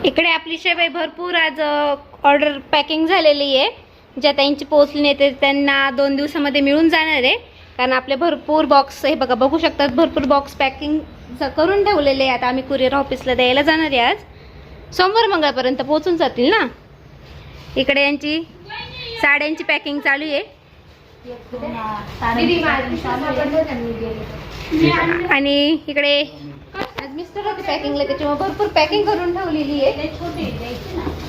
इकडे आपली शेवई भरपूर आज ऑर्डर पॅकिंग झालेली आहे. ज्या ताईंची पोहोचली नाही ते त्यांना 2 दिवसामध्ये मिळून जाणार आहे. कारण आपले भरपूर बॉक्स हे बघा, बघू शकतात, भरपूर बॉक्स पॅकिंग करून ठेवलेले आहे. आता आम्ही कुरिअर ऑफिसला द्यायला जाणार आहे. आज सोमवार मंगळपर्यंत पोहोचून जातील ना. इकडे यांची साड्यांची पॅकिंग चालू आहे. आणि इकडे आज मिस्टर होते पॅकिंगला, त्याच्यामुळे भरपूर पॅकिंग करून ठेवलेली आहे.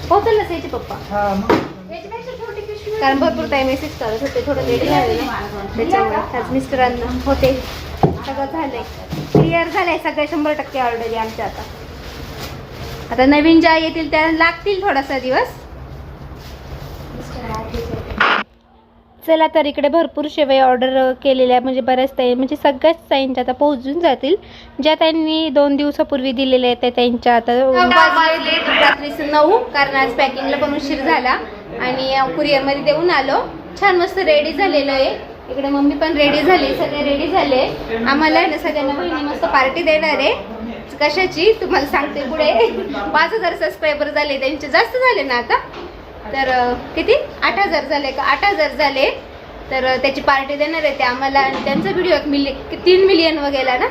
पोहोचल ना त्याचे पप्पा, कारण भरपूर टाइम मेसेज करत होते, थोडं लेट झालं ना त्याच्यामुळे. आज मिस्टरांना होते, सगळं झालंय, क्लिअर झालंय सगळं. 100% ऑर्डर आहे आमच्या. आता नवीन ज्या येतील त्या लागतील थोडासा दिवस. चला तर इकडे भरपूर शेवई ऑर्डर केलेल्या, म्हणजे बऱ्याच ताई, म्हणजे सगळ्याच ताईंच्या आता पोहोचून जातील. ज्या ताईंनी 2 दिवसापूर्वी दिलेल्या आहेत त्या ताईंच्या आता रात्री 9, कारण आज पॅकिंगला पण उशीर झाला आणि कुरिअरमध्ये देऊन आलो. छान मस्त रेडी झालेलं आहे. इकडे मम्मी पण रेडी झाली, सगळे रेडी झाले. आम्हाला आहे ना सगळ्यांना बहिणी मस्त पार्टी देणार आहे. कशाची तुम्हाला सांगते पुढे. 5000 सबस्क्रायबर झाले त्यांचे, जास्त झाले ना आता. तर किती 8000 झाले का, 8000 झाले. तर त्याची पार्टी देणार आहे ते आम्हाला. आणि त्यांचा व्हिडिओ 3 मिलियन वर गेला ना,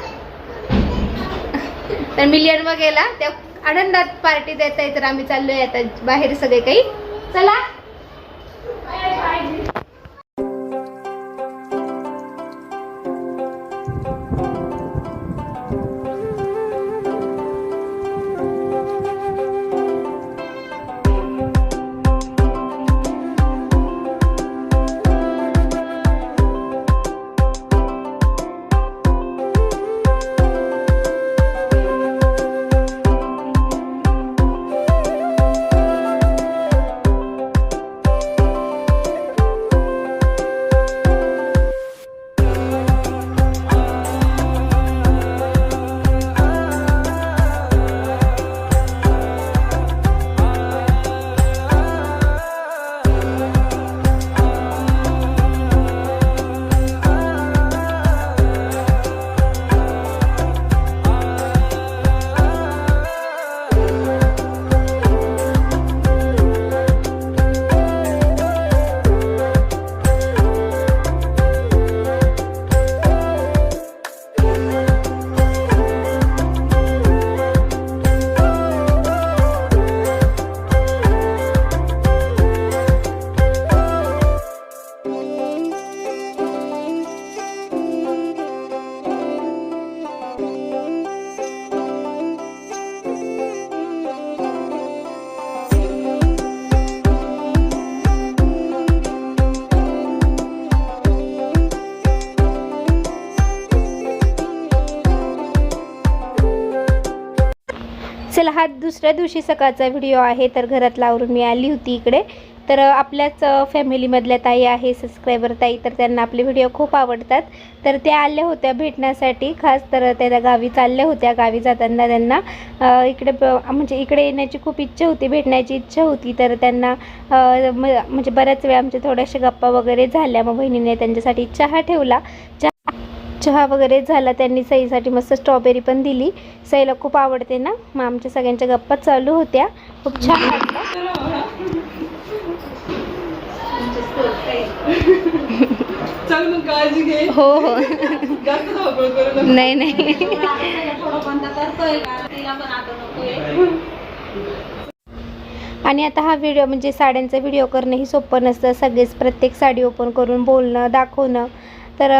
तर मिलियन वर गेला. त्या आनंदात पार्टी देत आहे. तर आम्ही चाललोय आता बाहेर सगळे काही. चला चला, हा दुसऱ्या दिवशी सकाळचा व्हिडिओ आहे. तर घरातला आवरून मी आली होती इकडे. तर आपल्याच फॅमिलीमधल्या ताई आहे, सबस्क्रायबर ताई, तर त्यांना आपले व्हिडिओ खूप आवडतात. तर त्या आल्या होत्या भेटण्यासाठी खास. तर त्या गावी चालल्या होत्या. गावी जाताना त्यांना इकडे म्हणजे इकडे येण्याची खूप इच्छा होती, भेटण्याची इच्छा होती. तर त्यांना म्हणजे बऱ्याच वेळा आमच्या थोड्याशा गप्पा वगैरे झाल्या. मग बहिणीने त्यांच्यासाठी चहा ठेवला. चहा वगैरे झाला. त्यांनी सईसाठी मस्त स्ट्रॉबेरी पण दिली. सईला खूप आवडते ना. मग आमच्या सगळ्यांच्या गप्पा चालू होत्या. खूप छान वाटलं. हो हो, नाही नाही. आणि आता हा व्हिडिओ म्हणजे साड्यांचा व्हिडिओ करणं ही सोपं नसतं. सगळेच प्रत्येक साडी ओपन करून बोलणं, दाखवणं. तर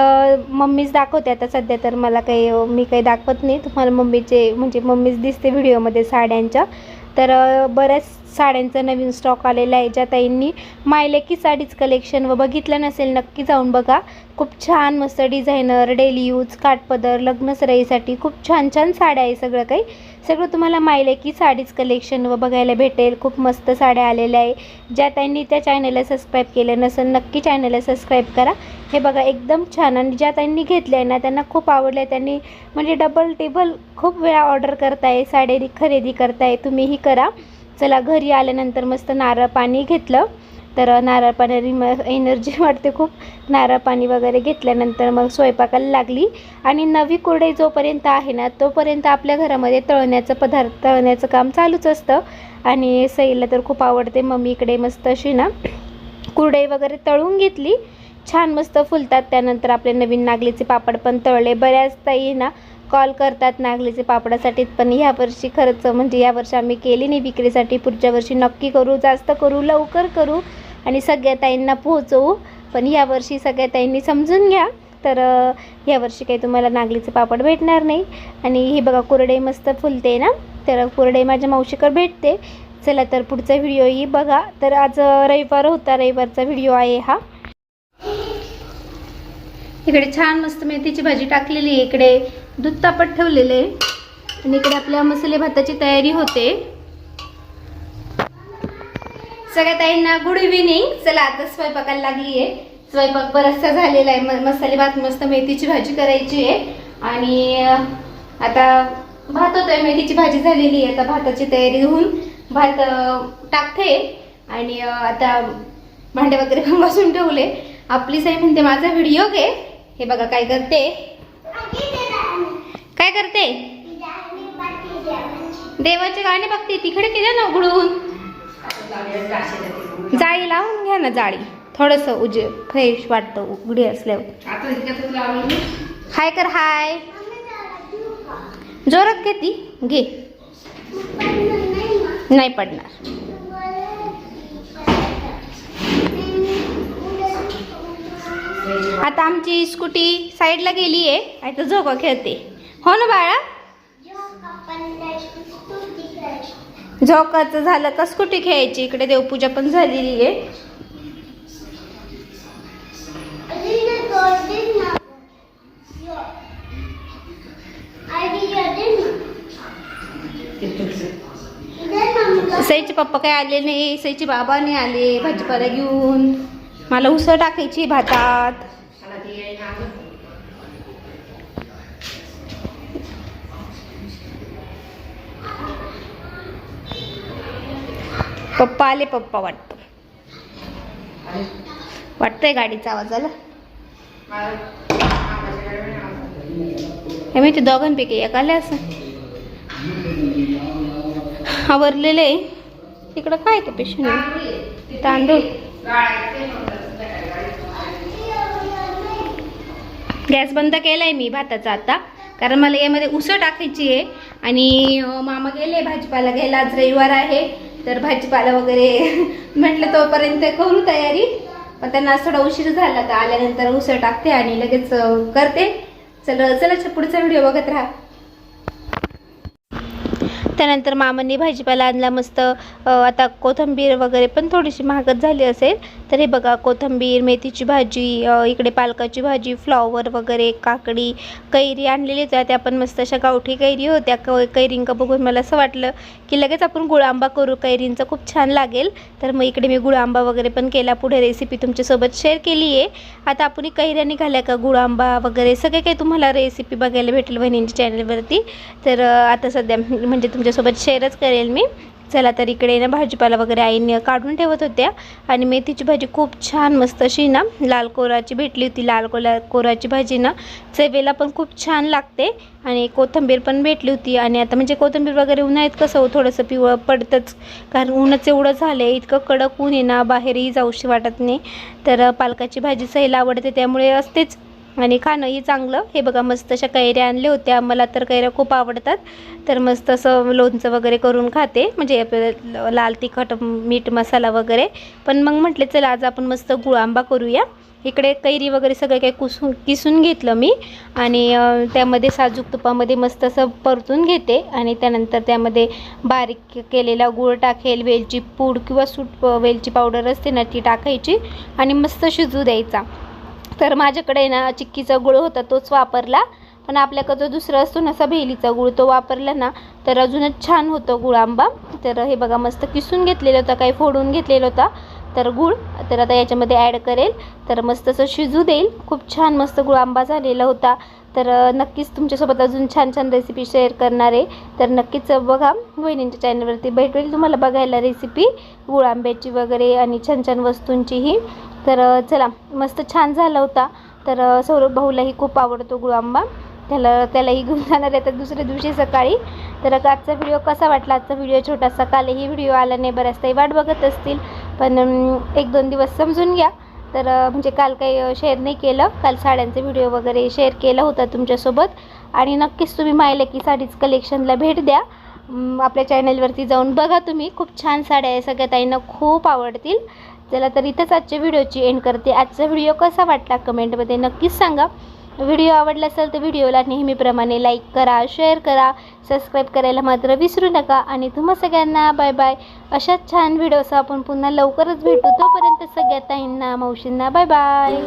मम्मीच दाखवते आता सध्या. तर मला काही मी काही दाखवत नाही तुम्हाला. मम्मीच दिसते व्हिडिओमध्ये साड्यांच्या. तर बऱ्याच साड्यांचा नवीन स्टॉक आलेला आहे. ज्या ताईंनी मायलेकी साडीज कलेक्शन व बघितलं नसेल नक्की जाऊन बघा. खूप छान मस्त डिझायनर, डेली यूज, काठपदर, लग्न सराईसाठी खूप छान छान साड्या आहे. सगळं तुम्हाला मायलेकी साडीज कलेक्शन व बघायला भेटेल. खूप मस्त साड्या आलेल्या आहे. ज्या ताईंनी त्या चॅनलला सबस्क्राईब केलं नसेल नक्की चॅनलला सबस्क्राईब करा. हे बघा एकदम छान. आणि ज्या ताईंनी घेतल्या आहे ना त्यांना खूप आवडल्या. त्यांनी म्हणजे डबल टेबल खूप वेळा ऑर्डर करताय, साडी खरेदी करताय. तुम्हीही करा. चला, घरी आल्यानंतर मस्त नारळ पाणी घेतलं. तर नारळ पाण्याने एनर्जी वाटते खूप. नारळ पाणी वगैरे घेतल्यानंतर मग स्वयंपाकाला लागली. आणि नवी कुरडई जोपर्यंत आहे ना तोपर्यंत आपल्या घरामध्ये तळण्याचं काम चालूच असतं. आणि सईला तर खूप आवडते. मम्मी इकडे मस्त अशी ना कुरडई वगैरे तळून घेतली, छान मस्त फुलतात. त्यानंतर आपले नवीन नागलीचे पापड पण तळले. बऱ्याच ताई ना कॉल करतात नागलीचे पापडासाठी, पण यावर्षी खरंच म्हणजे यावर्षी आम्ही केली नाही विक्रीसाठी. पुढच्या वर्षी नक्की करू, जास्त करू, लवकर करू आणि सगळ्या ताईंना पोहोचवू. पण यावर्षी सगळ्या ताईंनी समजून घ्या. तर यावर्षी काही तुम्हाला नागलीचे पापड भेटणार नाही. आणि ही बघा कुरडई मस्त फुलते ना, तर कुरडई माझ्या मावशीकर भेटते. चला तर पुढचा व्हिडिओही बघा. तर आज रविवार होता, रविवारचा व्हिडिओ आहे हा. इकडे छान मस्त मेथीची भाजी टाकलेली आहे, इकडे दूध तापत ठेवलेले आहे आणि इकडे आपल्या मसाले भाताची तयारी होते. सगळ्या ताईंना गुड इव्हिनिंग. चला आता स्वयंपाकाला लागली आहे. स्वयंपाक बराचसा झालेला आहे. मसाले भात मस्त मेथीची भाजी करायची आहे आणि आता भात होतोय. मेथीची भाजी झालेली आहे, आता भाताची तयारी होऊन भात टाकते आणि आता भांडे वगैरे पण घासून ठेवले. आपली साई म्हणते माझा व्हिडिओ घे. हे बघा काय करते, काय करते, देवाचे गाणे बघते. तिकडे केले ना उघडून, जाळी लावून घ्या ना, जाळी थोडस फ्रेश वाटतं उघडी असल्यावर. हाय कर, हाय जोरात घेती घे, नाही पडणार. आता आमची स्कूटी साईडला गेली आहे, आता झोका खेळते. हो ना बाळा, झोकाचं झालं का स्कूटी खेळायची. इकडे देवपूजा पण झालेली आहे. सईचे पप्पा काय आले नाही, सईचे बाबा नाही आले भाजीपाला घेऊन. मला उसळ टाकायची भातात. पप्पा आले, पप्पा वाटतंय गाडीचा आवाज आला. हे मी ते दोघांपैकी एक आले असं आवरलेले. इकडं काय ते पेशंट तांदूळ. गॅस बंद केलाय मी भाताचा आता, कारण मला यामध्ये उसळ टाकायची आहे. आणि मामा गेले भाजीपाला घ्यायला, आज रविवार आहे तर भाजीपाला वगैरे म्हटलं तोपर्यंत करू तयारी. पण त्यांना थोडा उशीर झाला, तर आल्यानंतर उसळ टाकते आणि लगेच करते. चला पुढचा व्हिडिओ बघत राहा. त्यानंतर मामांनी भाजीपाला आणला मस्त. आता कोथिंबीर वगैरे पण थोडीशी महागच झाली असेल. तर हे बघा कोथिंबीर, मेथीची भाजी, इकडे पालकाची भाजी, फ्लॉवर वगैरे, काकडी, कैरी आणलेली होत्या. त्या पण मस्त अशा गावठी कैरी होत्या. कैरींका बघून मला असं वाटलं की लगेच आपण गुळ आंबा करू, कैरींचा खूप छान लागेल. तर मग इकडे मी गुळ आंबा वगैरे पण केला. पुढे रेसिपी तुमच्यासोबत शेअर केली आहे. आता आपण कैऱ्या निघाल्या का गुळ आंबा वगैरे सगळे काही तुम्हाला रेसिपी बघायला भेटेल वहिनींच्या चॅनलवरती. तर आता सध्या म्हणजे तुमच्यासोबत शेअरच करेल मी. चला तर इकडे ना भाजीपाला वगैरे आईने काढून ठेवत होत्या. आणि मेथीची भाजी खूप छान मस्त अशी ना लाल कोराची भेटली होती. लाल कोराची भाजी ना चवेला पण खूप छान लागते. आणि कोथिंबीर पण भेटली होती. आणि आता म्हणजे कोथिंबीर वगैरे उन्हाळ्यात कसं हो थोडंसं पिवळं पडतंच, कारण ऊनच एवढं झालं आहे, इतकं कडक ऊन आहे ना, बाहेरही जाऊशी वाटत नाही. तर पालकाची भाजी सईला आवडते त्यामुळे असतेच आणि खाणंही चांगलं. हे बघा मस्त अशा कैऱ्या आणल्या होत्या. मला तर कैऱ्या खूप आवडतात. तर मस्त असं लोणचं वगैरे करून खाते, म्हणजे लाल तिखट मीठ मसाला वगैरे. पण मग म्हटले चला आज आपण मस्त गुळ आंबा करूया. इकडे कैरी वगैरे सगळं काही किसून घेतलं मी आणि त्यामध्ये साजूक तुपामध्ये मस्त असं परतून घेते. आणि त्यानंतर त्यामध्ये बारीक केलेला गूळ टाकेल, वेलची पूड किंवा वेलची पावडर असते ना ती टाकायची आणि मस्त शिजू द्यायचा. तर माझ्याकडे ना चिक्कीचा गुळ होता तोच वापरला. पण आपल्याकडे जो दुसरा असतो ना सभेलीचा गुळ तो वापरला ना तर अजूनच छान होतं गुळ आंबा. तर हे बघा मस्त किसून घेतलेलं होतं, काही फोडून घेतलेलं होता तर गुळ. तर आता याच्यामध्ये ॲड करेल तर मस्त असं शिजू देईल. खूप छान मस्त गुळ आंबा झालेला होता. तर नक्कीच तुमच्यासोबत अजून छान छान रेसिपी शेअर करणार आहे. तर नक्कीच बघा, वहिनींच्या चॅनलवरती भेटेल तुम्हाला बघायला रेसिपी गुळ आंब्याची वगैरे आणि छान छान वस्तूंचीही. तर चला, मस्त छान झाला होता. तर सौरभ भाऊलाही खूप आवडतो गुळ आंबा, त्यालाही घेऊन जाणार आहे तर दुसऱ्या दिवशी सकाळी. तर आजचा व्हिडिओ कसा वाटला? आजचा व्हिडिओ छोटासा, कालही व्हिडिओ आला नाही, बऱ्याच काही वाट बघत असतील, पण 1-2 दिवस समजून घ्या. तर म्हणजे काल काही शेअर नाही केलं, काल साड्यांचे व्हिडिओ वगैरे शेअर केला होता तुमच्यासोबत. आणि नक्कीच तुम्ही मायला की साडीज कलेक्शनला भेट द्या. आपल्या चॅनलवरती जाऊन बघा तुम्ही, खूप छान साड्या आहे, सगळ्या ताईंना खूप आवडतील. चला, तर इथंच आजच्या व्हिडिओची एंड करते. आजचा व्हिडिओ कसा वाटला कमेंटमध्ये नक्कीच सांगा. व्हिडिओ आवडला असेल तर व्हिडिओला नेहमीप्रमाणे लाईक करा, शेअर करा, सबस्क्राईब करायला मात्र विसरू नका. आणि तुम्हा सगळ्यांना बाय बाय. अशाच छान व्हिडिओसह आपण पुन्हा लवकरच भेटू. तोपर्यंत सगळ्या ताईंना, मावशींना बाय बाय.